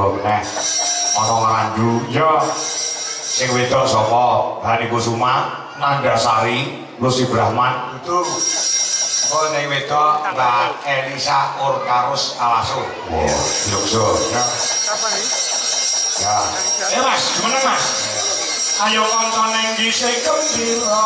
tangga meneh. Ana ngrandu ya sing wedok sapa? Hani Kusuma, Nandasari, Lucy Brahman. Itu oh ning wedok Mbak Elisa Orkarus Alaso. Wah, yokso ya. Apa nih? Ya. Mas, gimana Mas? Ayo kanca ning dhisik gembira.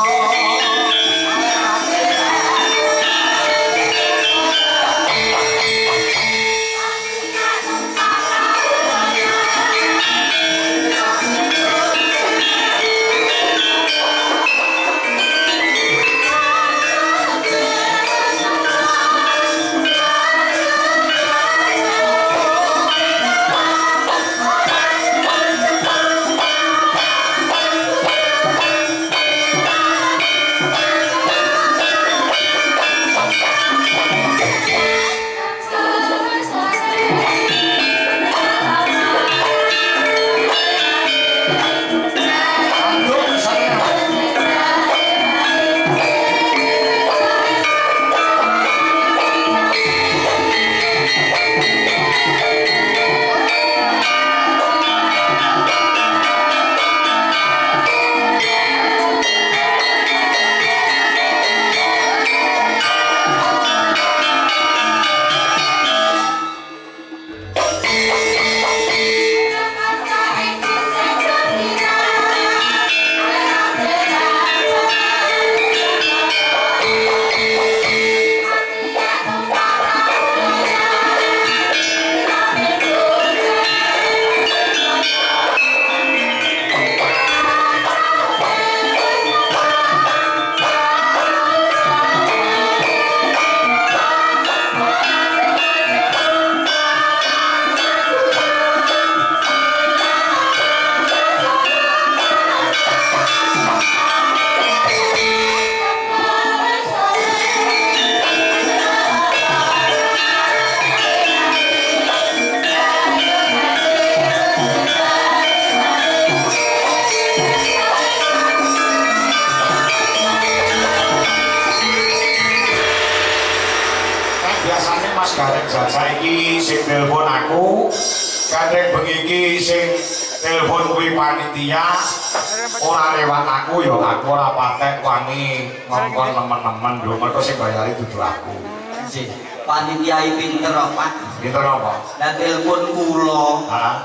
Saiki sing nelpon aku, kadang bengi iki sing nelpon kuwi panitia, ora lewat aku ya aku ora patek wani ngongkon nemen-nemen lho, mergo sing bayari dudu aku. Nggih, panitia iki pinter kok, Pak. Pinter apa? Lah telepon kula. Heeh.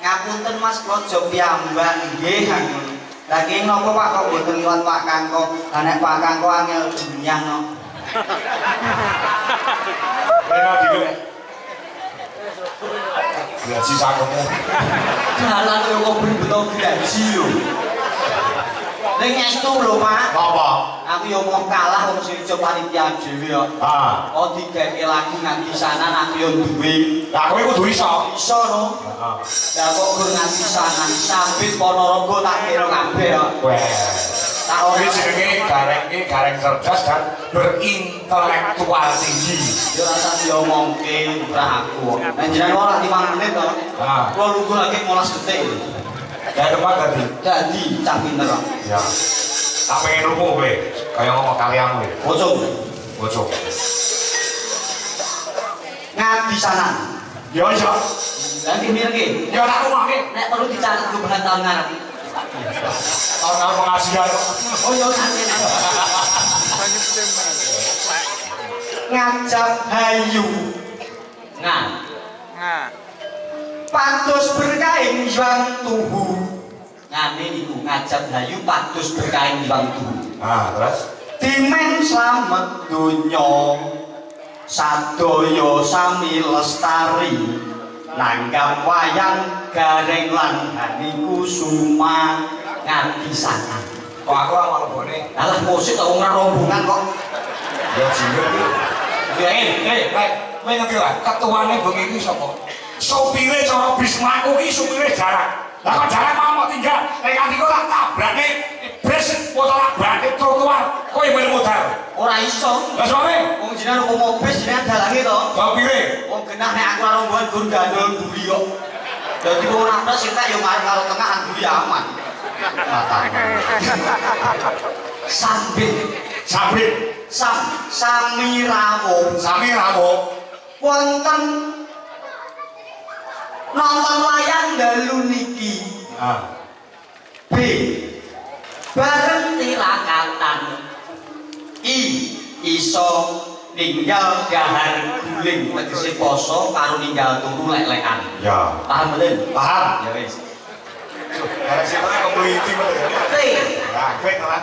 Ngapunten Mas Projo piyambak nggih ngono. Lah ki napa Pak kok mboten liwat Pak Kangko? Lah nek Pak Kangko angel dunyang no. Lha dhewe. Gaji sakmu. Dalan kok beto gaji yo. Ning estu lho, Pak. Apa? Aku yo mau kalah wong sing panitia dhewe yo. Ah. Oh digeke lagu nganti sana aku yo duwe. Lah kowe kudu iso. Iso no. Heeh. Lah kok gur nganti sana sambit Ponorogo tak kira kabeh yo. Wes. Tak ora jenenge gareng cerdas dan berintelektual tinggi. yo rasa diomongke ora aku. Njenengan ora 5 menit to. Ah. Kula lugu lagi 15 detik. Ya tempat tadi. Dadi cah pinter kok. Ya. Tak pengen rumu kowe, kaya ngomong kalian kowe. Bocok. Bocok. Ngadi sana. Ya iso. Lah iki mireng iki. Ya tak rumahe. Nek perlu dicatat ku bahan tahun ngarep. Tahun pengajian. Oh ya santai. Ngajak hayu. Nah. Nah. Patus berkain yang tuhu. Ngene niku ngajak hayu patus berkain yang tuhu. Ah, terus Dimen slamet donya. Sadaya sami lestari. Nanggap wayang gareng lan Hani Kusuma nganti sana. kok aku ora malebone. Alah musik kok ora rombongan kok. Ya jinger iki. Kowe ngerti lah, ketuane bengi iki sapa? Sopire cara bis mlaku iki supire jarak. Lah kok jarak mau tinggal, nek kanthi kok tak tabrake bis motor tabrake trotoar, kowe melu modal. Ora iso. Lah sowe, Wong jenengan kok mobil jenengan dalange to. sopire Wong genah nek aku ora rombongan gur gandol buri kok. Dadi wong ora sing tak yo ngarep karo tengah buri aman. Sambit, sabit, sami rawuh. sami rawuh. Wonten nonton wayang dalu niki. B. Bareng tirakatan. I. Iso ninggal dahar guling tegese poso karo ninggal turu lek-lekan. Ya. Paham mboten? Paham. Ya wis. Karek sipane kompliti mboten. T. Nah, kowe tenan.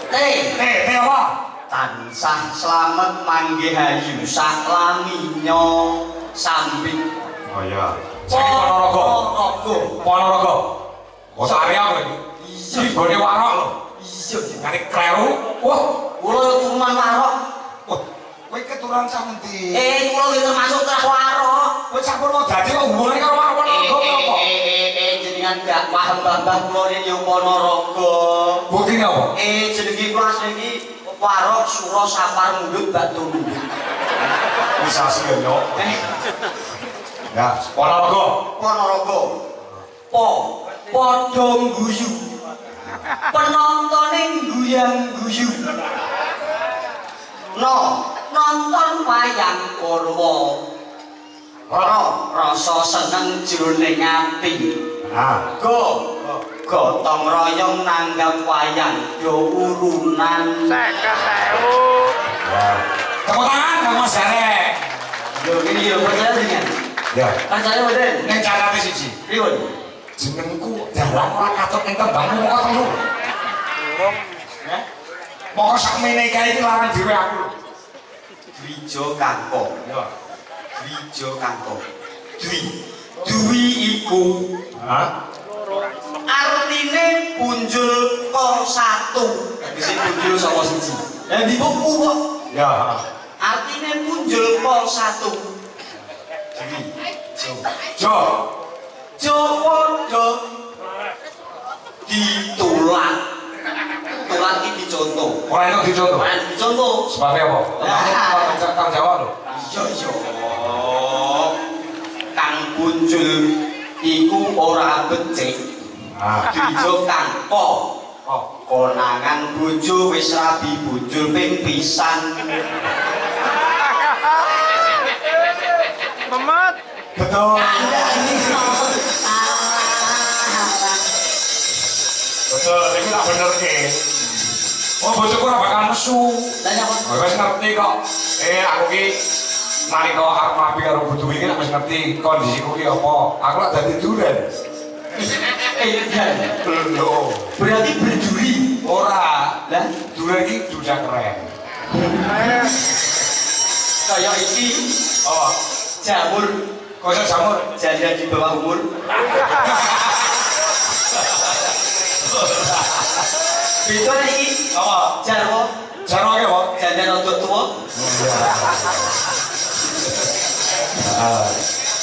T. T apa? Tansah slamet manggihayu saklaminyo sambing. Oh iya. Saiki Ponorogo. Ponorogo. Kota area apa iki? Iya, gone warok lho. Iya, Ngene kleru. Wah, kula yo turunan warok. wah. Kowe keturunan sak endi? Kula yo termasuk trah warok. Kowe sampun mau dadi kok hubungane karo warok Ponorogo apa? Jenengan gak paham mbah kula yen yo Ponorogo. Buktine apa? Jenenge kula asli warok sura sapar mundut batu mundut. Bisa sih yo. Ya, Ponorogo. Ponorogo. Padha guyu. Penontone guyang-guyu. Nonton wayang Purwa. Rasa seneng jroning ati. Gotong royong nanggap wayang do urunan 50.000. Tepuk tangan Kang Mas Jarek. yo iki yo percaya dengan Ya. percaya mboten Ning catate siji. pripun Jenengku dalan ora katut ning tembangmu kok telu. Urung. Moko sakmene kae iki lawan dhewe aku lho. Dwijo Kangkong Ya. Dwijo Kangkong Dwi iku artine punjul ko satu tegese punjul saka siji lah di buku kok Ya. artine punjul ko satu Dwi Jo. Jawa ditulak tulak iki dicontoh Ora enak dicontoh. ora dicontoh Sebabnya apa? Kang Jawa lho. iya kang punjul iku ora becik dijo kang konangan bojo wis rabi punjul ping pisan Memet. Betul. Betul, iki tak benerke. Oh, bojoku ora bakal nesu. lah nyapa Wis ngerti kok. Aku ki nalika arep rapi karo bojo iki wis ngerti kondisiku ki apa. Aku lak dadi duren. Lho, berarti berduri ora. lah Duren iki duda keren. kaya iki Oh, jamur kok jamur? janda di bawah umur Betul iki Apa? jarwo Jarwo ki apa? janda rodok tuwa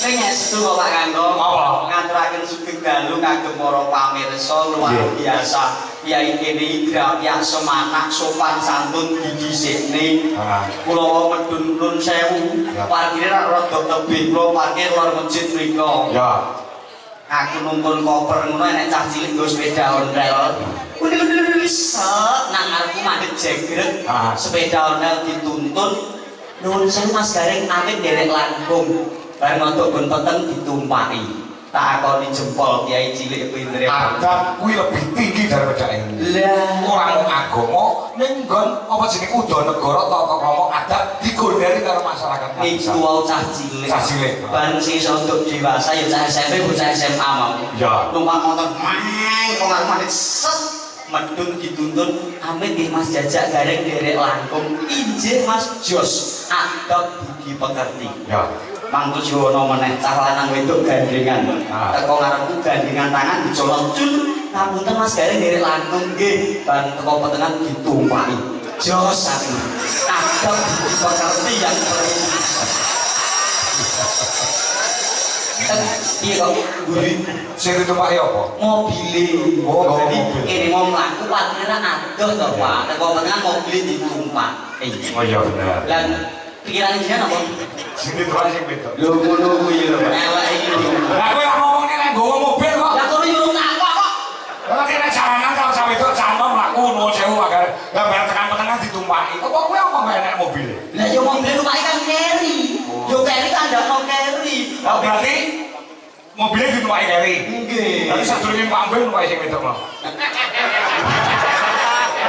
ning estu Pak Kangkong Apa? ngaturaken sugeng dalu kagem para pamirsa luar biasa Kyai kene grapiak semanak sopan santun didhisikne kula medun nun sewu parkire rada tebih kula parkir lor masjid mriko Ya. aku nuntun koper ngono enek cah cilik nggo sepeda ontel set nang arepku mandeg jegret sepeda ontel dituntun nuwun sewu Mas Gareng amit derek langkung bareng untuk gon peteng ditumpaki tak akoni jempol kiai cilik pintere Adab kuwi lebih tinggi daripada ini. lah Orang agama ning nggon apa jenenge uda negara tata krama adat digondari karo masyarakat. niku wau cah cilik Cah cilik. bareng sing iso untuk dewasa ya cah SMP bocah SMA mau Ya. numpak motor mang kok arep mandek set medun dituntun amit nggih Mas Jajak Gareng derek langkung injih Mas Jos adab budi pekerti Ya. mangko jono meneh cah lanang wedok gandengan teko ngarepku gandengan tangan dicolong cul ngapunten Mas Gareng derek langkung nggih ban teko petengan ditumpaki jos aku adab budi pekerti yang perlu iya kok guri Sing ditumpaki apa? mobil Oh, jadi mobil. ini mau melaku parkirnya adoh toh Pak teko petengan mobil ditumpak Oh iya bener. dan pikiran jenengan apa? Sing ditumpaki sing wedok. Lho ngono kuwi lho elek iki lho Lah kowe lak ngomong nek nggawa mobil kok. lah kono yo tak kok Lah kene jalanan kalau sampe wedok cantom laku nuwun sewu agar lah bareng tekan petengah ditumpaki. Apa kowe apa gak enek mobil? lah yo mobil numpak kan carry yo carry kan ndak mau carry Lah berarti mobilnya ditumpaki Keri. Nggih. Tapi sadurunge pambil numpaki sing wedok mau.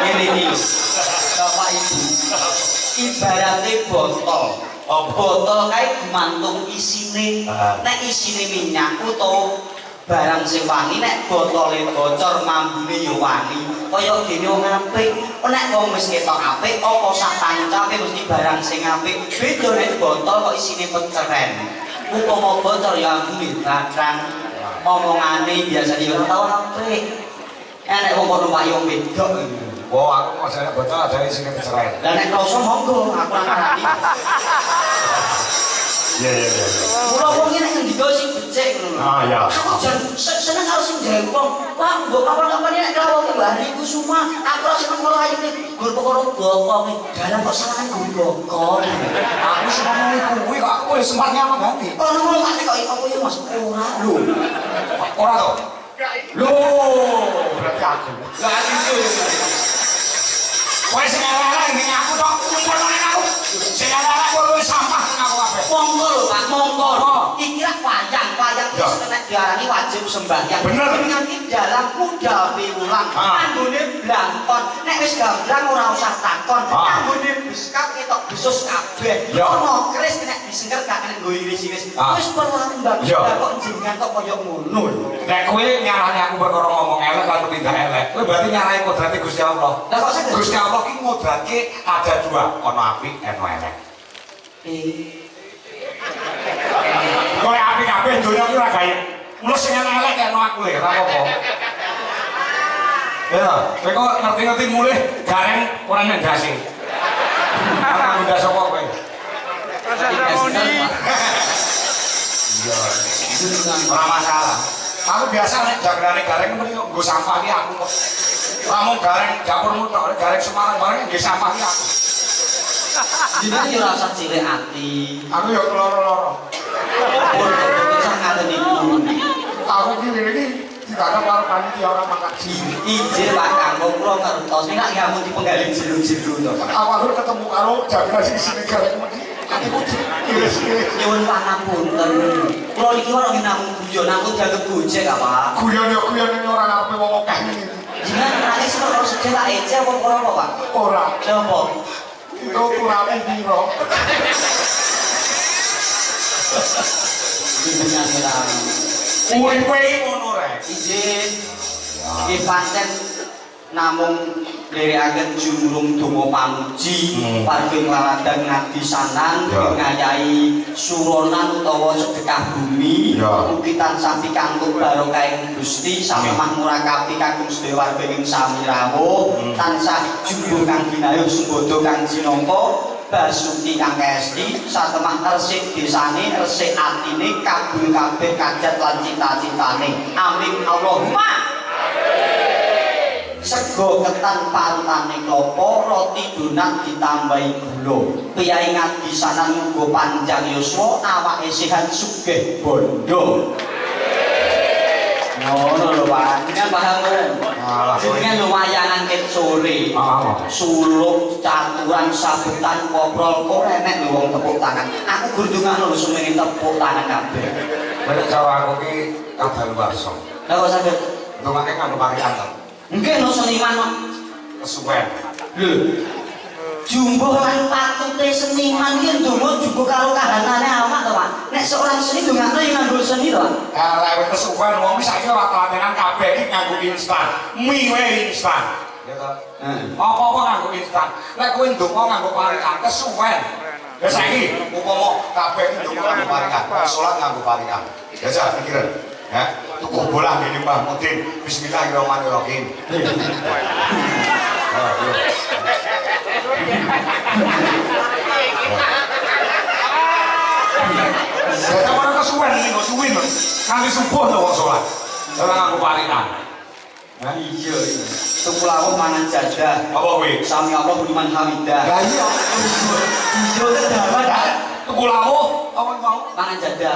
Ini iki. Bapak Ibu. Ibaratnya botol. Botol kae gumantung isine. Nek isine minyak utawa barang sing wangi, nek botole bocor mambune ya wangi. Kaya dene wong apik. Nek wong wis ketok apik, apa sak pancape mesti barang sing apik. Beda nek botol kok isine peceren. Upama bocor ya ambune batang. Omongane biasane ya ora tau apik. Nek wong numpak yo wedok. Oh, aku mau jadi bocor dari sini bercerai. Lah nek kroso monggo, aku ora ngerti. Iya. Mula wong iki nek ngendika sing becik ngono. Ah iya. Aku jan seneng karo sing jempong. Wah, mbok kapan-kapan nek karo Mbak Kusuma, aku ora seneng karo ayune. Gur perkara bokong dalan kok salah gur bokong. Aku sing ngomong kuwi kok aku wis sempat nyamang ganti. Ono ngomong kok apa ya Mas? Ora lho. Ora to. Loh, Berarti aku. lah itu. Kowe sing elek ning aku tok, kumpul ning aku. Sing elek kowe wis sampah ning aku kabeh. Monggo lho Pak, monggo. Iki ra wayang wis nek diarani wajib sembahyang. Bener. Nganti dalam budal piwulang. Anggone blangkon. Nek wis gamblang ora usah takon. Anggone biskap ketok besus kabeh. Ono keris nek disengker gak kena nggo iris-iris. Wis perlambang. Kok jenengan kok koyo ngono lho. Nek kowe nyarani aku perkara ngomong elek lan tindak elek, kowe berarti nyarani kodrate Gusti Allah. Lah kok saged Gusti Allah ki ngodrake ada dua, ono apik, ono elek. Kowe apik kabeh donya ki ora gaya. Mula sing elek kene aku ya, ora apa-apa. Ya, kowe kok ngerti-ngerti mulih gareng ora ndase. Ana ndas apa kowe? Iya, itu ora masalah. Aku biasa nek jagrane gareng mesti nggo sampah ki aku kok. Kamu gareng dapurmu tok, gareng Semarang bareng nggih sampah ki aku. Jenengan yo rasa cilik ati. Aku yo keloro-loro. Pun kok ngaten niku. Aku ki iki dikana karo panitia ora mangkaji. Injil Pak Kanggo kula ngertos nek ngamun dipenggalin jero-jero to Pak. Aku ketemu karo jagrane sing sini gareng mesti. Nyuwun pangapunten. Kula niki ora namung guyon, aku dianggep gojek apa? Guyon ora ngarepe wong akeh iki. Jenengan nek sing ora sedhe tak ece apa ora Pak? Ora. Coba. Itu kurang piro. Jenengan ora. Uripe ngono rek. Izin. Iki pancen namung lirikaken jumlung donga pamuji parfum laladan ngadi sanan ngayahi suronan utawa sedekah bumi mugi tansah pikantuk barokah Gusti samemah murakapi kagem sedaya warga ing sami rawuh tansah jumbo kang ginayu sembodo kang jinangka basuki kang kesti satemah resik desane resik atine kabul kabeh kajat lan cita-citane amin Allahumma sego ketan pantane klopo roti donat ditambahi gula piyai ngadi sanan muga panjang yuswa awake sehat sugih bondo ngono lho Pak jenengan paham ora jenengan lumayangan ket sore suluk caturan sabutan koprol kok enek lho wong tepuk tangan aku gundungan lho sumene tepuk tangan kabeh Nek cara aku ki kadaluwarsa lha kok saged ndongake kanggo parianten mungkin no seniman no kesuwen lho jumbo lan patute seniman iki ndonga jumbo karo kahanane awak to Pak nek seorang seni ndongakno yang nganggo seni to Pak lewat kesuwen wong iki saiki ora telatenan kabeh iki nganggo instan mie wae instan ya to apa-apa nganggo instan nek kowe ndonga nganggo parikan kesuwen ya saiki upama kabeh iki ndonga nganggo parikan salat nganggo parikan ya sak pikiran ya tuku bola ngene Mbah Mudin bismillahirrahmanirrahim saya orang kesuwen ini kok suwin nanti subuh tuh wong sholat orang aku parikan iya tuku lawuh mangan jadah apa kuwi sami Allah budiman hamidah lah iya iya kedawan tuku lawuh apa mau mangan jadah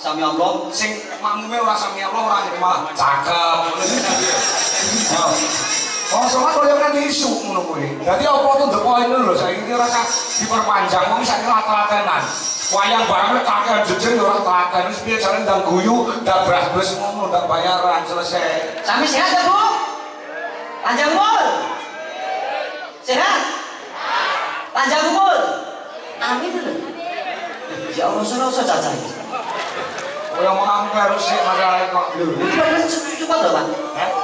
sami Allah sing makmume ora sami Allah ora malah cakep oh sholat kok yang isu ngono kuwi dadi apa tuh the point lho saiki ora diperpanjang wong saiki latelatenan wayang barangnya kakean jejeng ora telaten wis piye jare ndang guyu ndak bras-bras ngono ndak bayaran selesai. Sami sehat ya, Bu? Panjang umur? Sehat? Panjang umur? Amin lho. Ya Allah, usah caca. Kaya mau amper sih masalah kok. Lho, iki padahal cepet lho, Pak.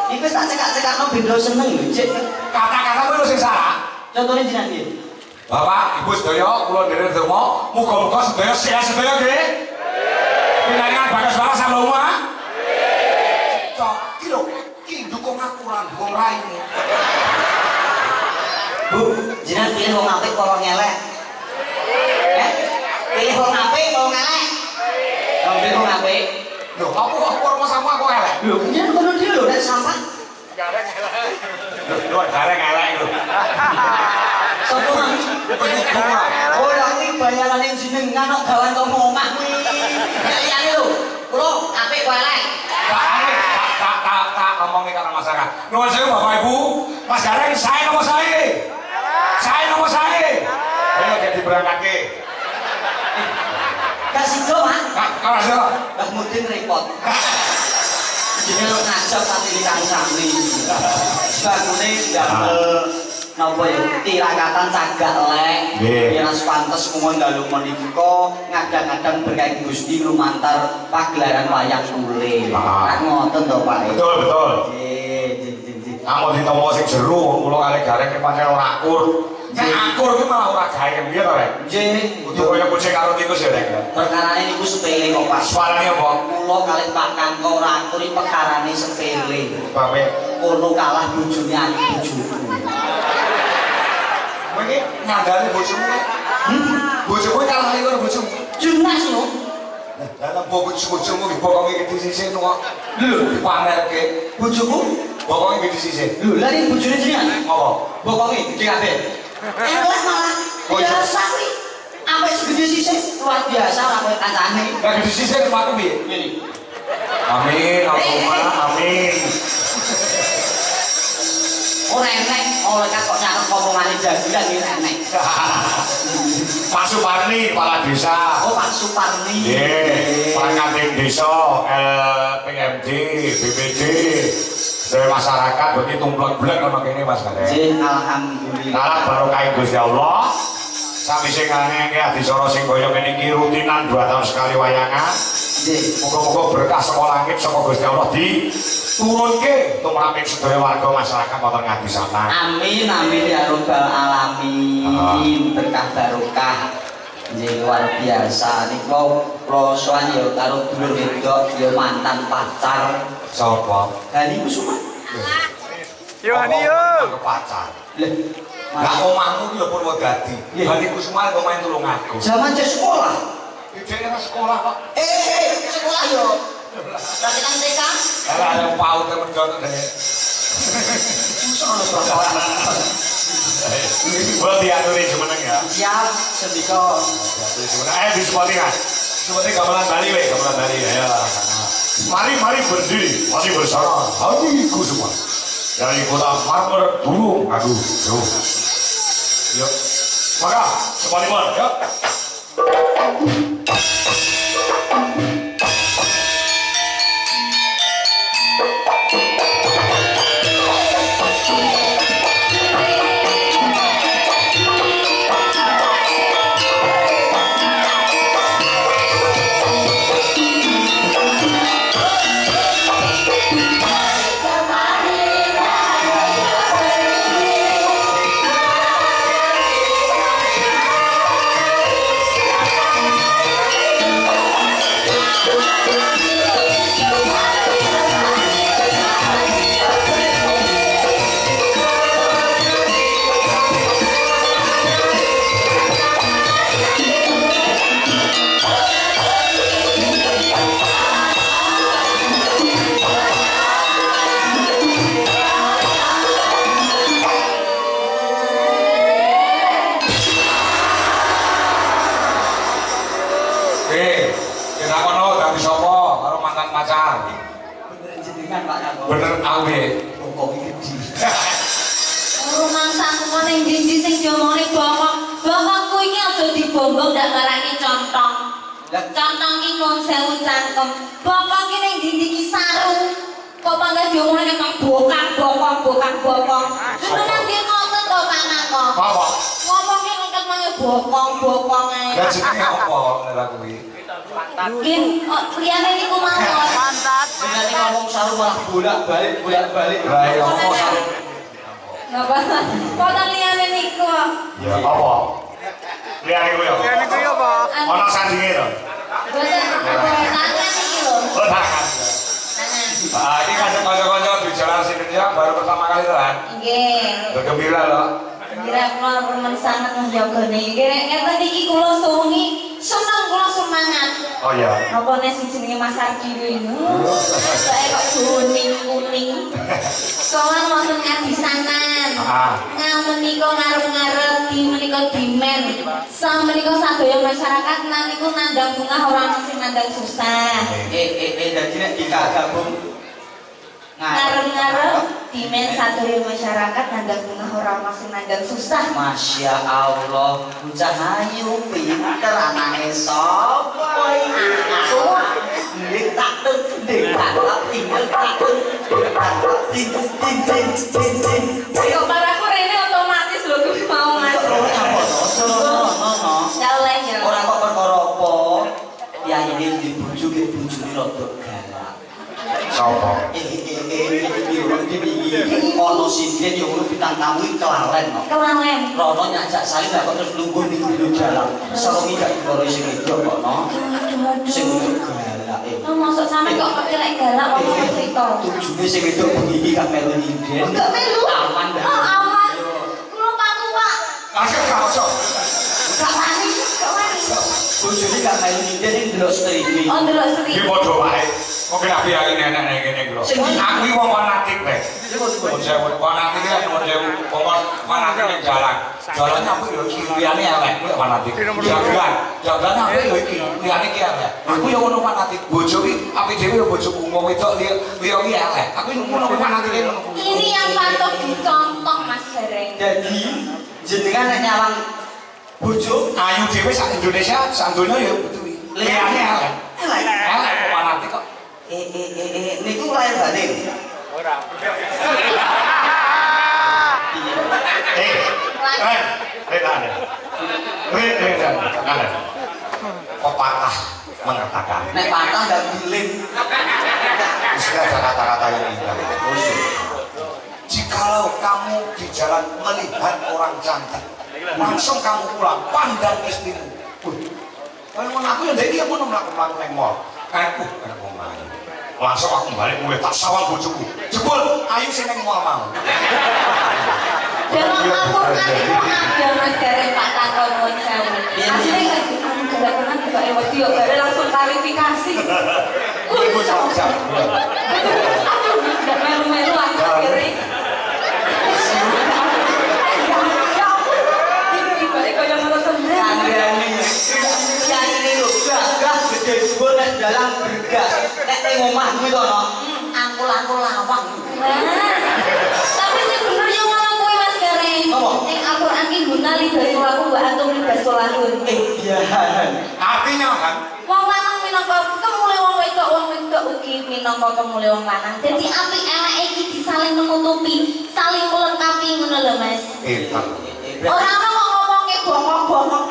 Iki wis tak cekak-cekakno ben lo seneng lho, Cik. Kata-kata kuwi lho sing salah. Contone jenengan piye? Bapak, Ibu sedaya, kula dherek donga, muga-muga sedaya sehat sedaya nggih. Pinangan bagas balas sama omah. Cok, iki lho, iki dukung aku lan dukung raimu. Bu, jenengan pilih wong apik apa wong elek? Pilih wong apik apa wong elek? Pilih wong apik. Lho, apa rumah sama aku elek? Lho, jenengan kono dhewe lho nek sampah. Lho, gareng elek lho. Sopo nang? Oh, lha iki bayarane jenengan kok gawan kok omah kuwi. Nek liyane lho, kula apik kok elek. Tak ngomong nih karena masyarakat. Nuwun sewu Bapak Ibu, Mas Gareng, saya nomor saya. Saya nomor saya. Ayo jadi berangkat. Kasih do, Mas. Kalah sih. Mbah Mudin repot. Jadi lo ngajak tapi dikang santri. Bagune damel napa ya tirakatan cagak lek. Yen pantes mung dalu menika ngadang-adang berkait Gusti lumantar pagelaran wayang kulit. Kan ngoten to, Pak. Betul, betul. Nggih. Amun ditampa sing jero kula kali Gareng ki pancen ora akur. Nek akur ki malah ora gawe piye to, Rek? Nggih. Kudu kaya kucing karo tikus ya, Rek. Perkarane niku sepele kok, Pak. Suarane apa? Kula kalih Pak Kangko ora akur iki perkarane sepele. Bape. Kono kalah bojone anak bojoku. Kowe iki ngandani bojomu. Bojomu kalah karo bojomu. Jelas lho. Dalam bojomu iki bokonge iki disisih kok. Lho, pamerke Bojoku bokonge iki disisih. lho lari bojone jenengan. Apa? Bokonge gede kabeh. Elek malah. Biasa kuwi. Ampe segede sisih luar biasa ora koyo kancane. Lah disisih tempatku piye? Ngene. Amin, Allahumma amin. Ora enek, oleh kok nyatet ngomongane jagilan iki enek. Pak Suparni, kepala desa. Oh, Pak Suparni. Nggih, Perangkat Desa, LPMD, BPD, dari masyarakat berarti tumplek-blek ono kene Mas Gareng. Nggih, alhamdulillah. Nah, barokah Gusti Allah. Sami sing ngene iki adicara sing kaya ngene iki rutinan 2 tahun sekali wayangan. Nggih. Muga-muga berkah saka langit saka Gusti Allah diturunke tumraping sedaya warga masyarakat wonten ngadi sana. Amin amin ya robbal alamin. Berkah barokah. Nggih luar biasa niku kula sowan ya karo dulur wedok ya mantan pacar. Sapa? Hani Kusuma. Yo Hani yo. Pacar. Lah, Lah omahmu ki lho Purwodadi. Hani Kusuma kok main tulung aku. zaman cek sekolah. Dijene nang sekolah kok. Sekolah yo. Berarti kan TK. Lah ada paut medhot deh. Sono sekolah. Gua diaturi semeneng ya. Siap, sendika. Diaturi semeneng. Di Spotify. Seperti gamelan Bali we, gamelan Bali ya. Mari berdiri, mari bersama. Hani Kusuma. Dari kota Marmer Tulung Agung. Yuk. Maka, Spotify ya. Bener awe. Kok iki gede. Rumangsaku ning ndi sing diomongni bokok. Bokokku iki aja dibombong ndak garane contong. Cantang ki nuwun sewu cangkem. Bokong ki ning ndi iki saru. Kok pangkat diomongke kang bokong. Lha nang ndi ngoten to kanako? Apa? Ngomongke ngket mangke bokong ae. Lah jenenge apa ora kuwi? Mungkin liyane niku mawon. Jenenge ngomong saru malah bolak-balik. Lah ya apa saru? Napa? Kok liyane niku? Ya apa? Liyane kuwi apa? Liyane kuwi apa? Ana sandinge to? Boten tangan iki lho. Oh, tangan. Ah, ini kanca-kanca di Jalan Indonesia baru pertama kali kan? Nggih. Bergembira loh. Kira kula remen sanget njogone. Kira ngeten iki kula suwengi seneng kula semangat. Oh iya. Apa nek sing jenenge Mas Ardi kuwi. Saya kok kuning. Soalnya wonten ngabisanan. Menika ngarep-ngarep di menika dimen. Menika sadaya masyarakat niku nandang bunga ora ana sing nandang susah. Dadi nek dikagabung Ngarep-ngarep dimen sadaya masyarakat nandang bunga ora ana sing nandang susah. Masya Allah, bocah ayu pinter anake sapa iki? Kok paraku rene otomatis lho kuwi mau Mas. Daleh ya. Ora kok perkara apa. Ya ini dibujuk bojone rada galak. Sapa? Ono sinten yo ngono bintang tamu kelalen kok. Kelalen. Rono nyajak saling kok terus lungguh ning gulu jalan. Sarungi gak dikoro sing wedok kok no. Sing wedok galak. Oh, masuk sampe kok kelek galak wong cerita. Tujune sing wedok bengi gak melu nyinden. Gak melu. Aman dah. Oh, aman. Kulo patu, Pak. Langsung kaoso. Gak wani. Bojone gak melu nyinden ning delok streaming. Oh, delok seri. Iki padha wae. Kok kena biarin enak nek kene iki lho. Aku iki wong fanatik weh. Wong sewu fanatik iki wong sewu wong fanatik ning jalan. Jalannya aku yo iki liyane elek kuwi fanatik. Jalan aku yo iki liyane iki elek. Aku yo ngono fanatik. Bojo iki api dhewe yo bojoku wong wedok liya iki elek. Aku ngono fanatik ngono. Ini yang patut dicontoh Mas Gareng. Jadi jenengan nek nyawang bojo Ayu dhewe sak Indonesia sak donya yo kuwi. Liyane elek. Elek kok fanatik kok. Niku lahir batin. Ora. Kok patah mengatakan? Nek patah ndak giling. Istilah ada kata-kata yang indah. Jikalau kamu di jalan melihat orang cantik, langsung kamu pulang pandang istrimu. Kalau mau aku yang dari dia pun melakukan neng mall. Aku main. Langsung aku balik mulai tak sawang bojoku. Jebul ayu sing neng mall mau. Dalam Al-Quran itu ada Mas Gareng Pak Takon Mon Sewu. Aslinya kan kamu kedatangan juga wedi yo bare langsung klarifikasi. Ibu cak. Aduh, sudah melu-melu Mas Gareng. Ya ampun. Tiba-tiba kaya ngono tenan. Anggane. Ya ini lho, gagah gede dhuwur nek dalang bergas. Nek ning omah kuwi to no. Angkul-angkul lawang. Tapi sing bener yo ngono kuwi Mas Gareng. Apa? Ning Al-Quran ki guna libasulaku wa antum libasulahun. Iya. Artinya kan? Wong lanang minangka kemule wong wedok ugi minangka kemule wong lanang. Dadi apik eleke iki disaling menutupi, saling melengkapi ngono lho Mas. Ora ana kok ngomongke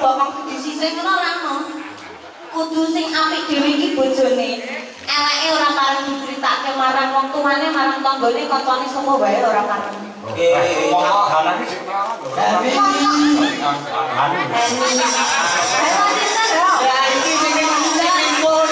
bongong di sisih ngono ora ana. Kudu sing apik dhewe iki bojone. Eleke ora pareng diceritake marang wong tuane, marang tanggane, kancane sapa wae ora pareng. Monggo hanan iki sing Ya iki sing ngumpul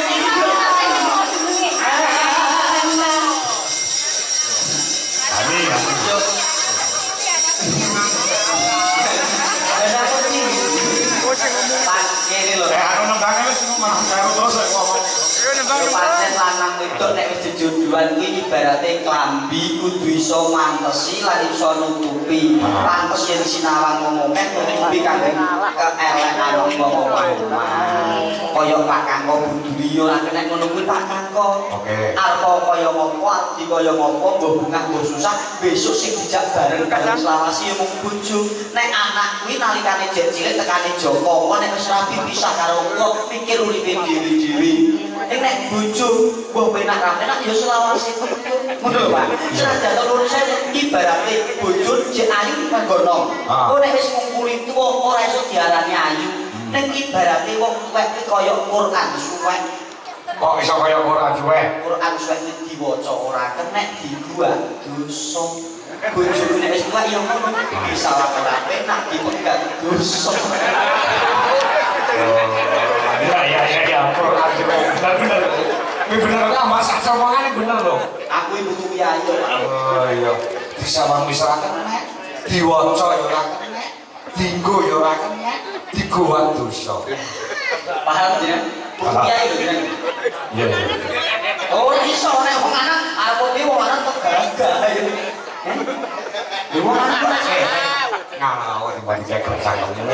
pancen lanang wedok nek wis jejodohan kuwi ibarate klambi kudu iso mantesi lan iso nutupi. Pantes yen sinawang ngomongke nutupi kanggo keelekan wong omah. Kaya Pak Kanggo Budriyo lan nek ngono kuwi tak kangkon. Oke. Arep kaya ngopo, ati kaya ngopo, mbok bungah mbok susah, besok sing dijak bareng karo selawasi ya mung bojo. Nek anak kuwi nalikane jek cilik tekane Joko, kok nek wis rapi pisah karo kok mikir uripe dhewe-dhewe. Nek bojo mbok penak ra penak ya selawasi ngono lho Pak. Senajan lurus saya ibarate bojo jek ayu manggono. Kok nek wis ngumpuli tuwa ora iso diarani ayu. Nek ibarate wong tuwek kuwi kaya Quran suwek. Kok iso kaya Quran suwek? Quran suwek diwaca ora kenek dibuat dosa. Bojoku nek wis tuwek ya ngono iki salah ora penak dipegat dosa. Ya, Quran suwek. Bener. Ini bener kan masak somongane bener loh. Aku butuh kiai. Oh iya. Disawang wis ora kenek, diwaca ya ora kenek, dienggo ya ora kenek, digowan dosa. Paham jenengan? Butuh kiai lho jenengan. Iya. Oh iso nek wong anak arep dhewe wong anak kok gagah ya. Wong anak Ngawur dibanding jaga cangkem.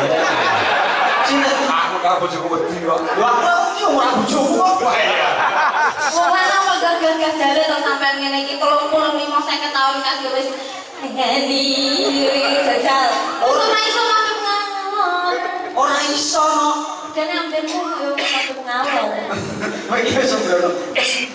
Aku gak bojoku wedi kok. Lho aku iki ora bojoku kok. Wong lanang kok gagah jare to sampean ngene iki 35 tahun kasih wis ngene jajal. Ora iso madhep ngalor. Ora iso no. Dene ambenmu yo madhep ngalor. Kok iki wis sembrono.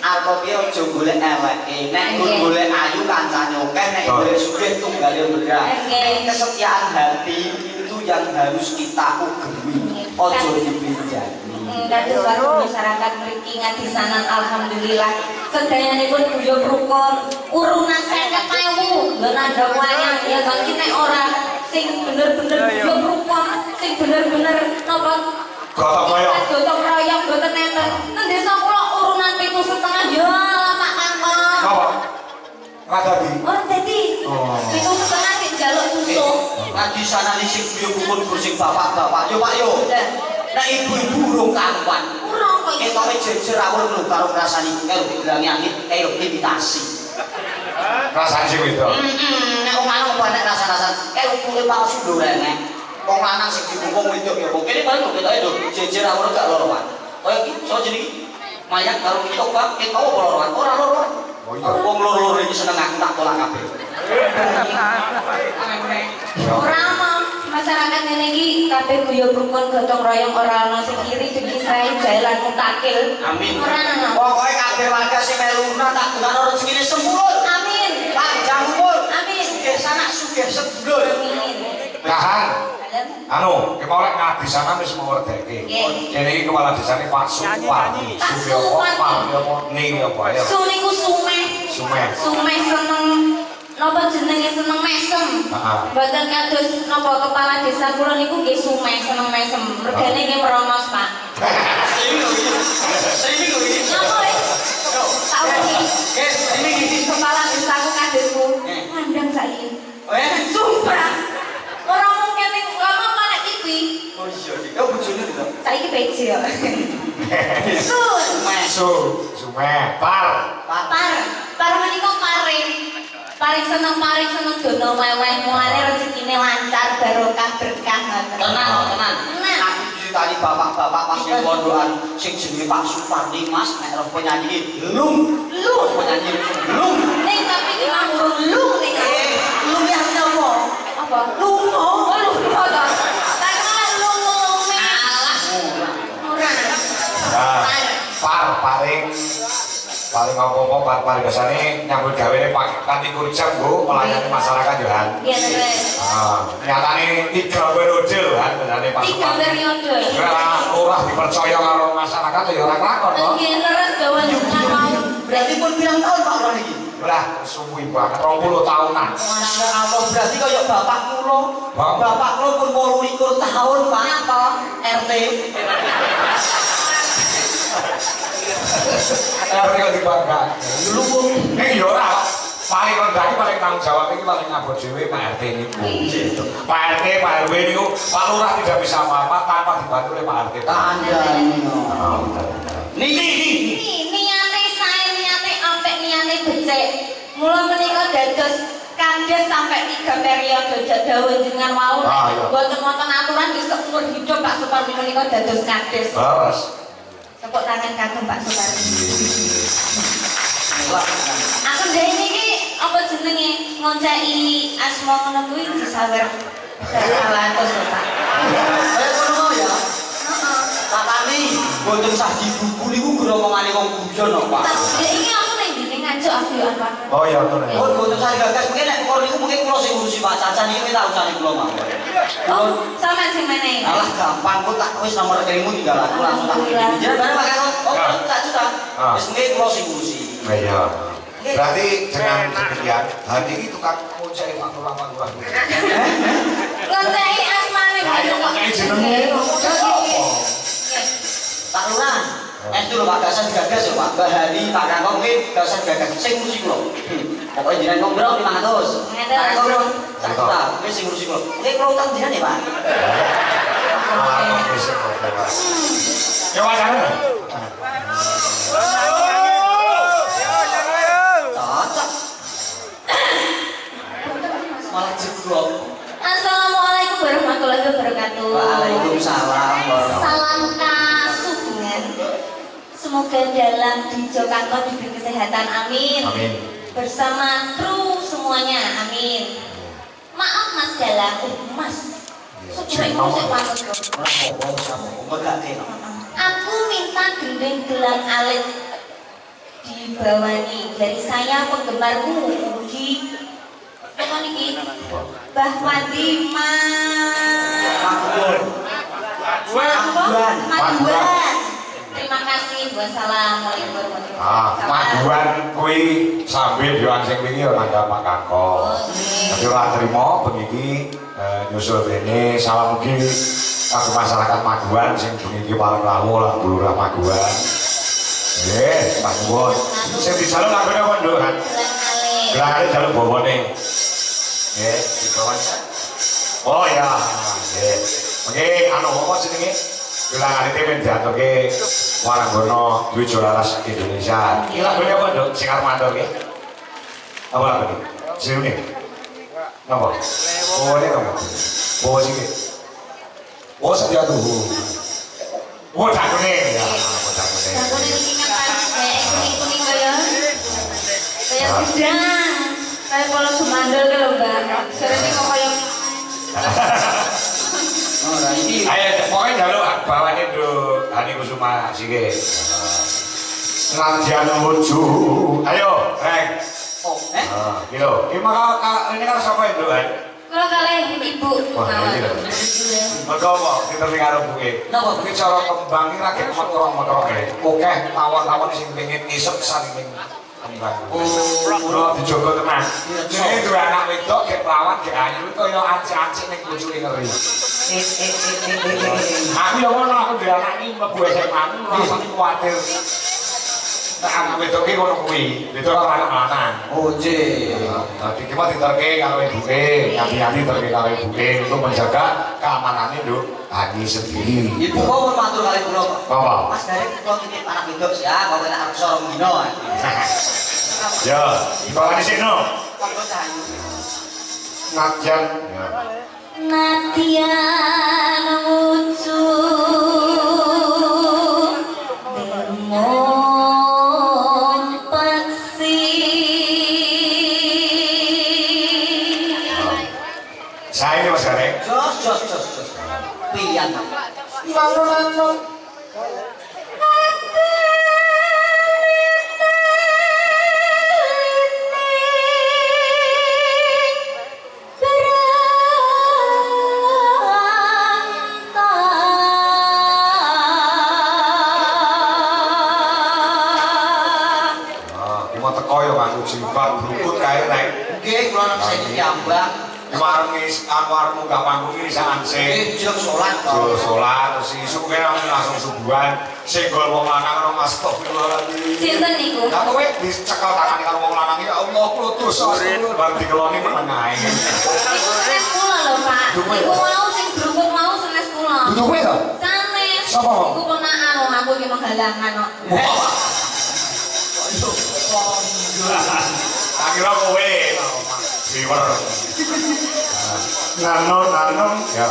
Arep piye aja golek eleke. Nek golek ayu kancane akeh, nek golek sugih tunggale berat. Kesetiaan hati itu yang harus kita ugemi. Ojo dipinjani. Dados warga masyarakat mriki ngadisanan alhamdulillah sedayanipun guyub rukun urunan 50.000 nggo nandha wayang ya kan iki nek ora sing bener-bener guyub rukun sing bener-bener napa gotong royong gotong royong mboten enten nang desa kula urunan 7,5 ya Pak Kangkong apa? Ngadabi? oh dadi 7,5 sing njaluk susu Ngadisanan sing guyub rukun kursing bapak-bapak yo Pak yo. Nek ibu-ibu urung karuan. urung kok iso Ketoke jejer awur lho karo ngrasani karo digelangi angin kaya imitasi. Rasane sing wedok. Nek wong lanang banyak rasa-rasa kaya kulit palsu lho rene. Wong lanang sing dibungkung wedok ya kok kene paling ketoke lho jejer awur gak loroan. Kaya iki so jenenge mayat karo kita Pak ketok apa loroan? Ora loroan. Oh iya. Wong loro-loro iki seneng aku tak tolak kabeh. ora ana masyarakat ngene iki kabeh guyub rukun gotong royong ora ana sing iri demi sae jalan mutakil. Amin. Ora ana. Pokoke kabeh warga sing meluna tak dongano rezekine sempurna. Amin. Panjang umur. Amin. Sugih sanak sugih sedulur. Amin. Kahan. Dalem. Anu, kita oleh ngadisanan wis mewerdeke. Kene iki kepala desane Pak Supardi. Pak Supardi apa ning apa ya? Su niku sumeh. Sumeh. Sumeh seneng napa jenenge seneng mesem. Heeh. Mboten kados napa kepala desa kula niku nggih sumeh seneng mesem. Regane nggih merongos, Pak. Sini lho iki. Napa iki? Tahu iki. Guys, ini iki. Kepala desaku kadesku. Mandang saiki. Sumpah. Ora mungkin ning lama mana TV. Oh iya, iki bojone lho. Saiki PC ya. Sun. Sumeh. Par. Par menika paring. Paring seneng dono meweh mulane rezekine lancar barokah berkah ngoten. Tenan. Aku ditani bapak-bapak pas ning pondokan sing jenenge Pak Supardi Mas nek roh penyanyi iki lung. Penyanyi lung. Ning tapi iki mah lung ning. Lung ya apa? Apa? Lungo. Oh lungo to. Karena lungo-lunge. Alah. Ora. Paling apa-apa paling biasanya nyambut gawe ini kanti kurjam bu melayani masyarakat Johan. Iya terus. Nyatanya 3 periode kan benernya Pak 3 periode. Ora dipercaya karo masyarakat ya orang lakon kok. Nggih leres gawe jenengan mau. Berarti pun pirang tahun Pak Lurah iki? Lah suwi banget 20 tahunan. Masya Allah, berarti kaya bapak kula. Bang. Bapak kula pun 28 tahun Pak. Napa? RT. Tapi kok dibanggakan. Dulu Bu. Ini ya ora paling rendah iki paling tanggung jawab iki paling ngabot dhewe Pak RT niku. Pak RT, Pak RW niku Pak Lurah tidak bisa apa-apa tanpa dibantu oleh Pak RT. Kandhane. Niki. Niate sae, niate apik, niate becik. Mula menika dados kades sampai 3 periode dawuh jenengan wau. Mboten wonten aturan di seumur hidup Pak Supardi menika dados kades. Leres. tepuk tangan kagem Pak Soekarno. Aku ndek iki apa jenenge ngonceki asma ngono kuwi disawer kesalahan to Pak. Kaya ngono ya. Heeh. Pak Tani, boten sah di buku niku gromongane wong guyon Pak. Ndek iki aku ning dene ngajuk aku yo Pak. Oh iya ngono ya. Oh, boten sah gagas mungkin nek kok niku mungkin kula sing ngurusi Pak Caca niki tak usah kula mawon. Oh, sampean sing meneh. Alah gampang kok tak wis nomor rekeningmu tinggal aku langsung tak kirim. Jenengan bareng Pak Kakak. Oh, tak juta. Wis mungkin kula sing ngurusi. Iya. Berarti dengan demikian hari ini tukang ngonceki Pak Lurah. Ngonceki asmane Ya ayo ngonceki jenenge. Pak Lurah. Itu lho Pak Gasan gagas lho Pak. Mbak Hari, Pak Kakak mungkin Gasan gagas sing ngurusi kula. Pokoknya jenengan ngobrol 500. Pak Kakak ngobrol 1 juta. Wis sing ngurusi kula. Nggih kula utang jenengan ya Pak. Ya wajane. Cocok. Malah jeblok. Assalamualaikum warahmatullahi wabarakatuh. Waalaikumsalam. Salam kasugengan. Semoga dalam di Jakarta diberi kesehatan, amin. Amin. Bersama kru semuanya, amin. Maaf Mas Galang, Mas. Supaya mau saya pamit dong. Aku minta gendeng gelang alit dibawani dari saya penggemarmu di apa niki? Mbah Wadima. Maduan. Terima kasih. Wassalamualaikum warahmatullahi wabarakatuh. Maduan kuwi sambil yo sing wingi yo nandha Pak Kakok. Tapi ora trimo bengi iki nyusul rene salam mugi kagem masyarakat Maduan sing bengi iki pareng rawuh lan Lurah Maduan. Nggih, Pak Nuwun. Sing dijaluk lagone apa nduk kan? Gelang alit. Gelang jaluk bawane. Nggih, dibawan. Oh ya, nggih. Oke, anu apa jenenge? Gelang alite men diaturke Waranggono Dwi Jolaras Indonesia. Iki lagone apa nduk? Sing arep matur nggih. Apa lagone? Jenenge? Napa? Oh, ini napa? Oh, sing. Oh, setia tuh. Oh, dagune ya. Oh, dagune. Dagune iki ngepas kayak kuning-kuning kaya gedang. Kayak kalau semandel ke lho, Mbak. Serene kok kaya Oh, nah ini Ayo, pokoknya jaluk bawane nduk Hani Kusuma sike. Nadyan lucu. Ayo, Reng. oh, Iki lho. Iki ini kan sapa nduk kan? kalau kalian ibu. Wah, iki lho. Mergo apa? Diterima karo buke. Napa? Iki cara kembang iki lagi metoro-metoroke. Okeh tawon-tawon sing pengin isep saling kembang. Ora dijogo tenan. Jenenge duwe anak wedok gek perawan gek ayu kaya anci-anci ning bojoke ngeri. Aku yo ngono aku duwe anak iki mlebu SMA ora usah kuwatir. Nek anak wedok ki ngono kuwi, wedok karo anak lanang. Oh, nggih. Tadi kita diterke karo ibuke, hati-hati diterke karo ibuke untuk menjaga keamanannya nduk Hani sendiri. Ibu kok mau matur kali kula kok. Apa? Mas dari kula titip anak wedok ya, kok kena arep sorong dino. Ya, sekolah di sini. Monggo cahayu. Nadyan. Nadyan lucu. Saya ini Mas Gareng. Jos. Pilihan. Lalu. Mau teko yo nganggo jilbab brukut kae nek. Nggih, kula nek saya diambang. Warmis anwarmu gak panggung ini sanse. Nggih, jek salat kok. Jul sholat, terus isu kira langsung subuhan. Senggol wong lanang orang astagfirullahaladzim. Sinten niku? Lah kowe dicekel tangan karo wong lanang ya Allah kula dosa bar dikeloni menengae. Iku sanes kula lho, Pak. Iku mau sing brukut mau sanes kula. Dudu kowe to? Sanes. Sapa? Iku ponakan wong aku iki menghalangan kok. Tak kira kowe. Siwer. Nano ya.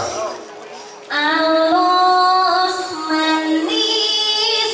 Alus manis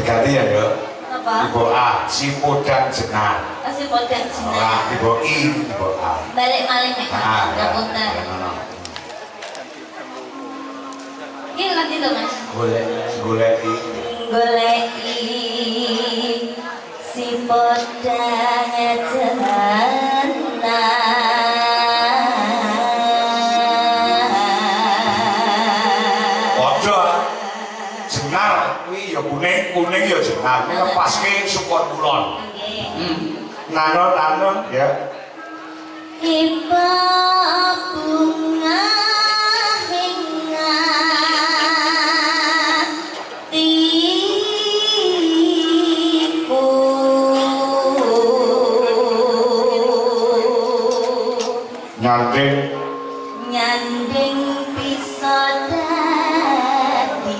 diganti ya, Nduk. Apa? Tipe A, Sipodang Jenar. Masih podang Ora, jenah. tipe I, tipe A. Balik malih nek Ah, ya. ngapunten. Ngono. Iki ngerti to, Mas? Goleki. Goleki si podang jenah. Padha. Jenar kuwi ya kuning ya jenar. Kuwi ngepaske Sukon Kulon. Nanon ya. Iba bunga hingga tipu nyanding bisa dadi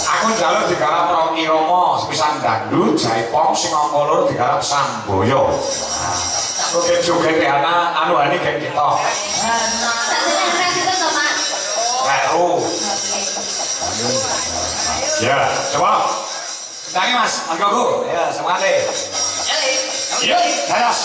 Aku njaluk digarap Rocky Romo sepisan dangdut Jaipong sing angka loro digarap Samboyo. Joget-joget anu hani geng kita. Sakjane res itu to, Mak. Reru. Ya, coba. Tangi Mas, manggoku. Ya, semangat. Ya, dadas.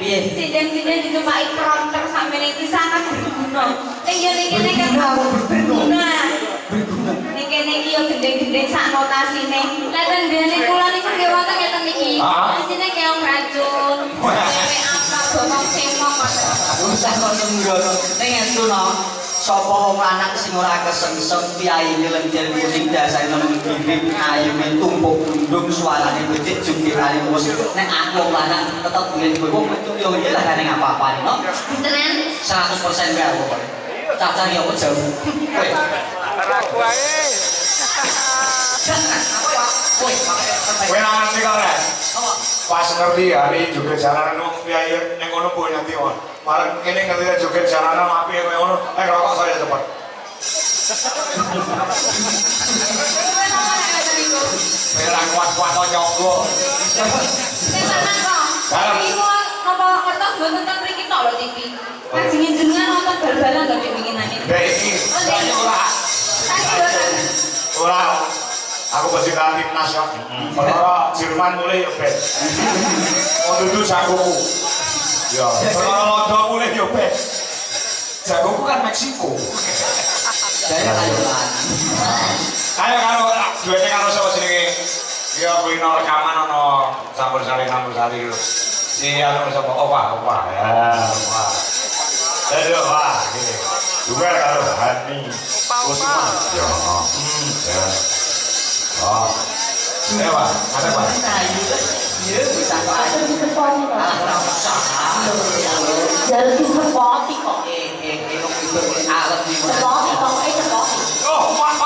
Piye? Sinden-sinden ditumpaki prompter sampe ning iki sangat berguna. Ning yo ning kene kan berguna. Ning kene iki yo gendeng-gendeng sak notasine. Lah ten ndene kula niku nggih wonten ngeten iki. Isine keong racun. Dewe apa bokong cemong ngoten. Usah kok sembrono. Ning entuno sapa wong lanang sing ora kesengsem piyaine lenjer kuning dasare nang ngiring ayune tumpuk gundung suarane becik jungkirane musik nek aku wong lanang tetep ngene kowe wong metu yo iki larane apa-apa no Tenan 100% wae aku cacah yo jauh kowe Aku ae. Kowe ngerti kok Ren? Pas ngerti hari juga jalanan wong piye ning kono kowe nanti on. Marang kene ngerti juga jalanan apike kowe ngono. Rokok saya cepet. Merah kuat-kuat kok nyonggo. Tenan kok. Iku napa kertas mboten ten mriki tok lho TV. Panjenengan nonton bal-balan to winginane. Dek iki. Ora. Aku pecinta timnas kok. Perkara Jerman mulai yo bet. Oh dudu jagoku. Ya, perkara londo mulai yo bet. Jagoku kan Meksiko. dari Thailand Ayo karo duwene karo sapa jenenge? Ya kulino rekaman ana campur-sari lho. Si anu sapa? Opa ya. Wah. Aduh wah, iki. Juga karo Hani. Kusuma. Ya. Ya. Oh. Ewa, ada apa? iya bisa kok aja Jadi sepoti kok. alat di Sepoti kok, sepoti. Oh, Pak,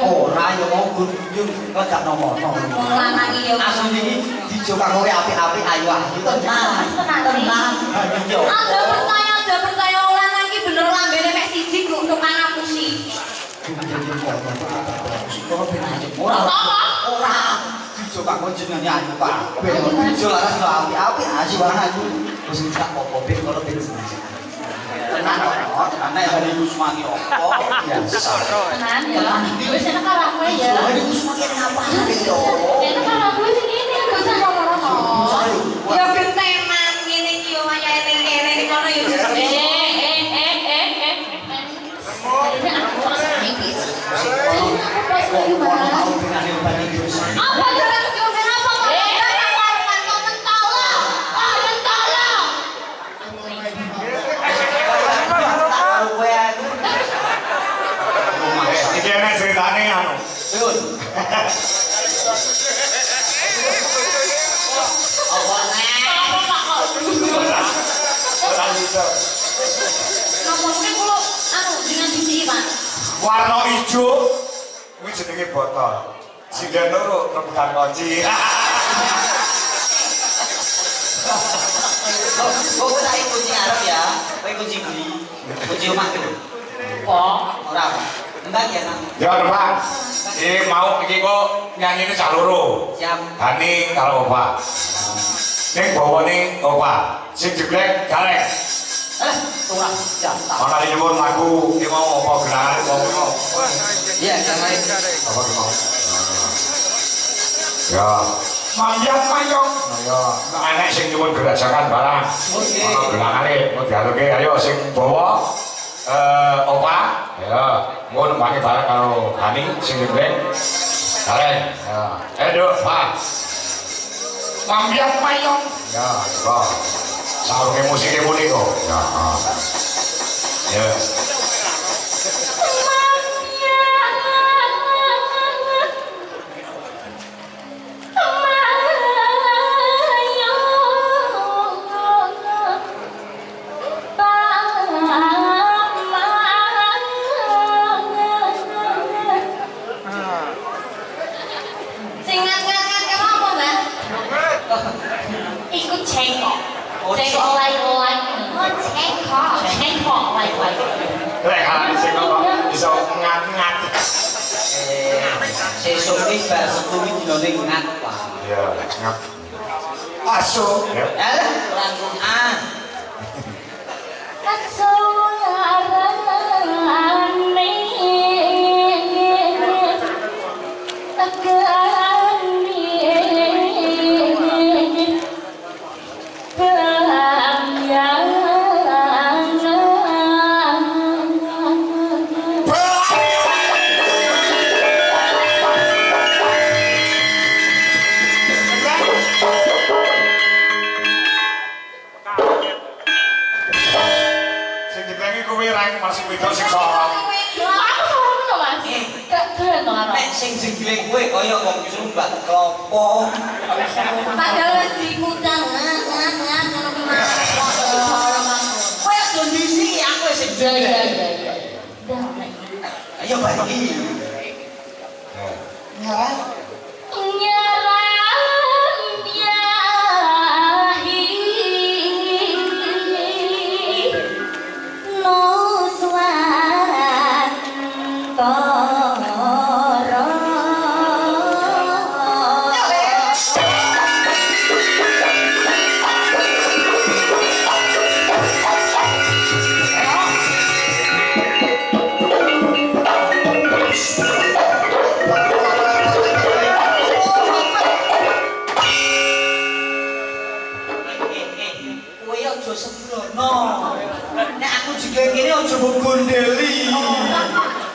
ora yo mau gunjung kok gak nomono. Lanang iki yo Asli iki dijokan kowe apik-apik ayu-ayu tenang. tenang. Yo. Aja percaya lanang iki bener lambene mek siji kok tukang ngapusi. Ora. Ora. Dijokan kok jenenge ayu kabeh. Dijo laras no apik-apik ayu-ayu. Wis gak apa-apa ben kalau ben tenang kok, karena hari Kusmani opo biasa. Tenan ya. Wis enak karo aku ya. Hari Kusmani apa yo? Enak karo aku sing ngene gak usah ngomong-ngomong. Ya gentenan ngene iki yo wayahe ning kene ning kono yo. Ini aku rasa iki. Aku pas lagi marah. Apa cara kejuan apa kok? iki enek ceritane anu. Yun. Apa Ora iso. Ngomongnya kalau anu dengan biji Pak. Warna ijo kuwi jenenge botol. Sing loro rebutan kunci. Kok tak kunci Arab ya? Kowe kunci beli. Kunci rumah gitu. Kok ora apa? Enggak ya, Nak. Ya, Pak. Mau iki kok nyanyine cah loro. Siap. Hani karo Opa. Ning bawane Opa. Sing jeblek garek. Ora jatah. Ana nyuwun lagu iki mau apa gelangan ngono. Iya, sampai Apa ki mau? Ya. Mayang. Ya, enek sing nyuwun gerajakan barang. Oke. Ana gelangane mau dialuke ayo sing bawa Opa. Ya, mau nembake barang karo Hani sing jeblek. Kalian, ya. Duk, Pak. Lambian payung. Ya, coba. Sarungnya musiknya muni kok. Ya. Ya. Ikut cengkok, cengkok like, cengkok like. Rekan sing kok iso ngat-ngat. Sesuk iki bar Setu iki dinane ngat, Pak. Iya, ngat. Masuk. Ya. Alah, langsung ah. Masih wedok sing sorong. Aku sorong lho, Mas. Gak keren to karo. Nek sing jenenge kowe kaya wong Sumba klopo. Padahal wis diundang ngono ki Mas. Sorong aku. Kowe kondisi aku sing Iya. Ayo bagi. Ya. Nek aku juga ngene aja mbok gondeli.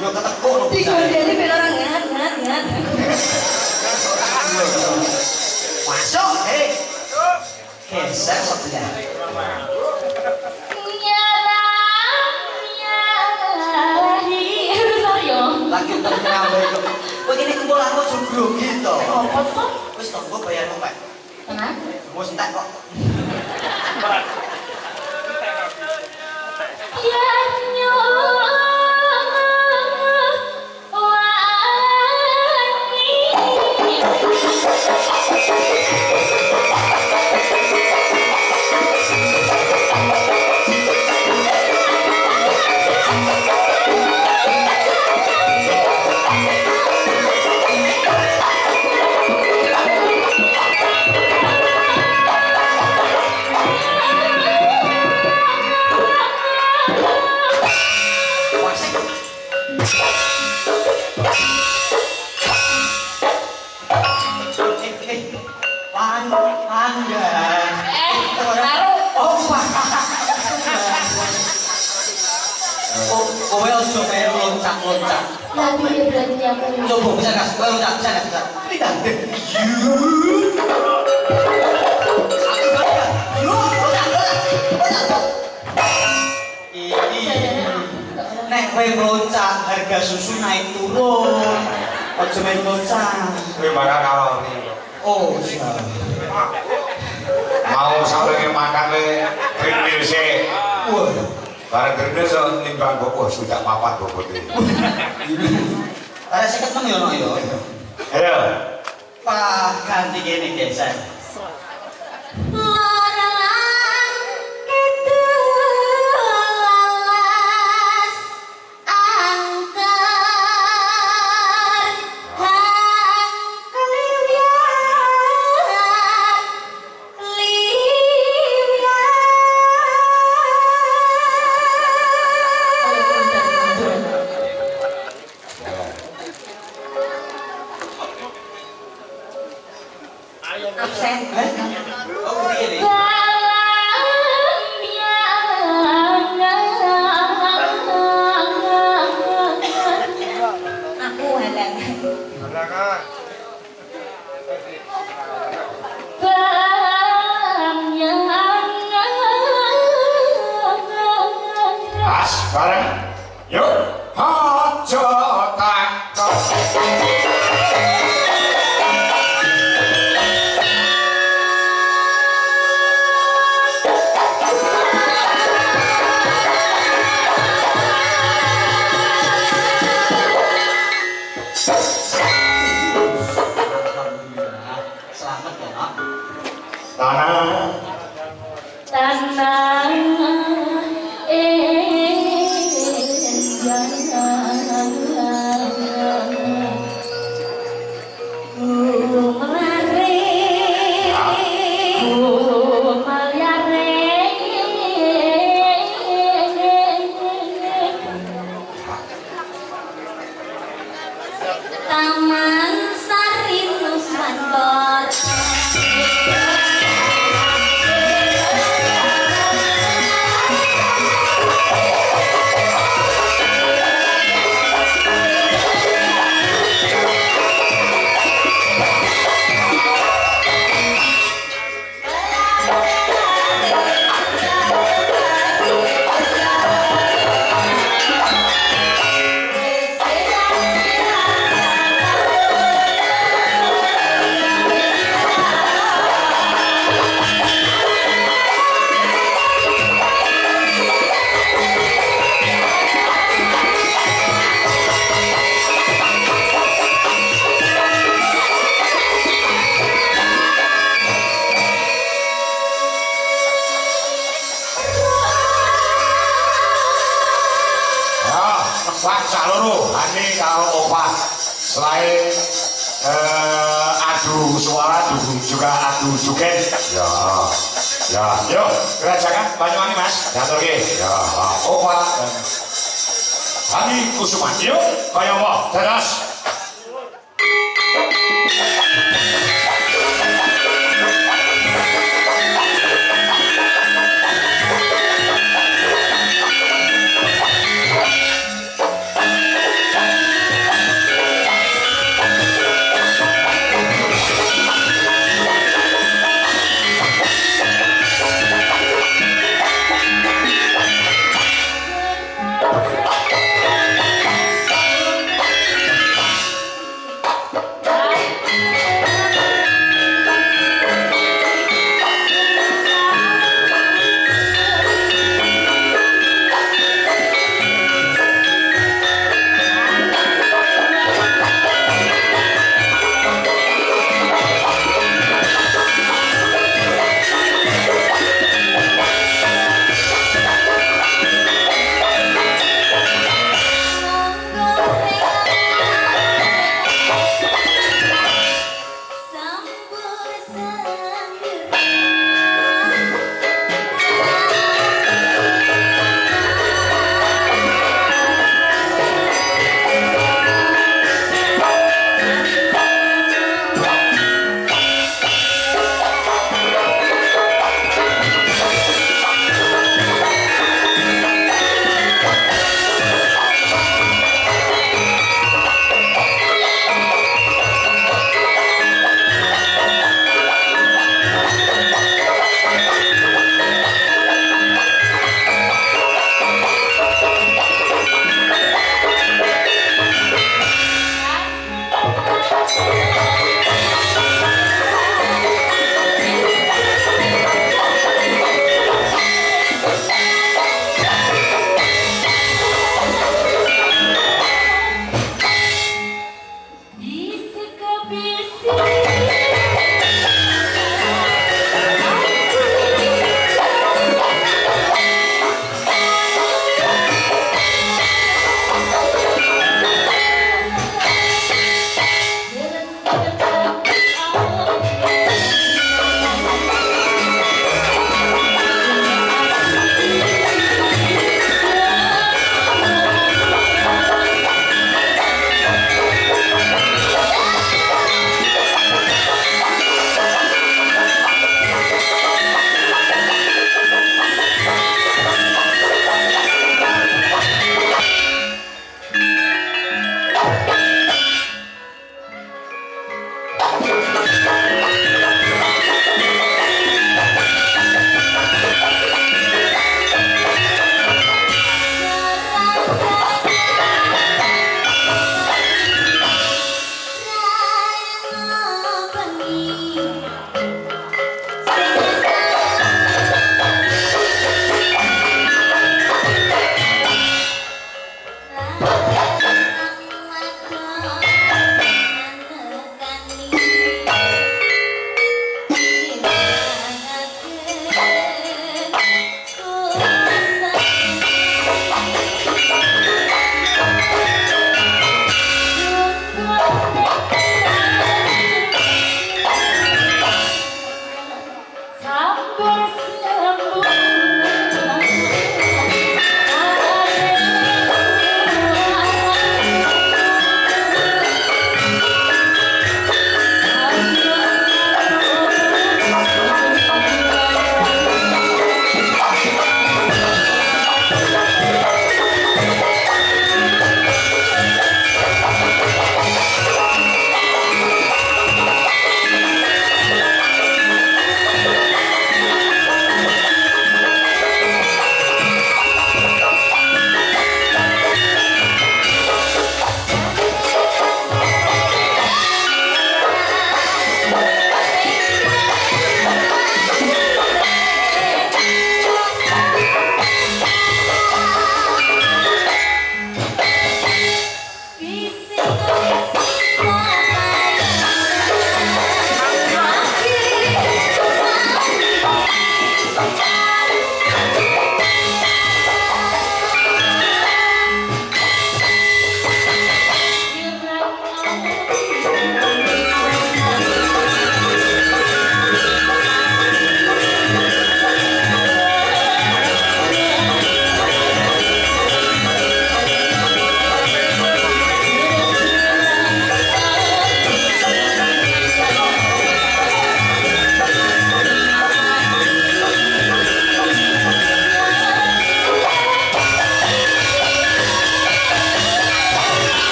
Yo ketekuk lho. Digondeli ben ora ngat. Masuk, hei. Geser sebelah. Lagi terkenal bae. Kowe ngene kumpul aku aja grogi to. Apa kok? Wis to, gua bayar kok, Pak. Tenan? Wis entek kok. Kowe aja melu loncat-loncat. Lah piye berarti aku? Coba bisa gas, kowe loncat bisa gas. Tidak. Satu kali ya. Yuk, loncat. Nek kowe loncat, harga susu naik turun. Aja main loncat. Kowe bakal kalori. Oh, siap. Mau sampe makan le grindil sih. Wah. Barang grindil so nimbang kok sudah papat bobote. Ada 56 ya no ya. Ayo. Pak ganti kene geser. Absen. Oh, begini. Aku halang. Halangan. bareng. Yuk, aja takut. Selamat ya, Nok. Tanah tanah Taman Sari Nusantara. Pak Caloro, Hani kalau opa selain adu suara juga adu joget. Ya, ya, yuk gerajakan Banyuwangi Mas. Jatuh lagi. Ya, opa dan Hani Kusuma. Yuk, kaya apa? Dadas.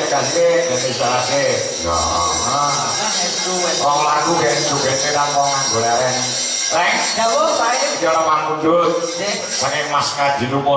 kasih dan instalasi. Nah, wong lagu kan jogetnya kan wong nganggo leren. Reng, Jauh, baik. iki ana pangkundut. Saking Mas Ngadi Lumur.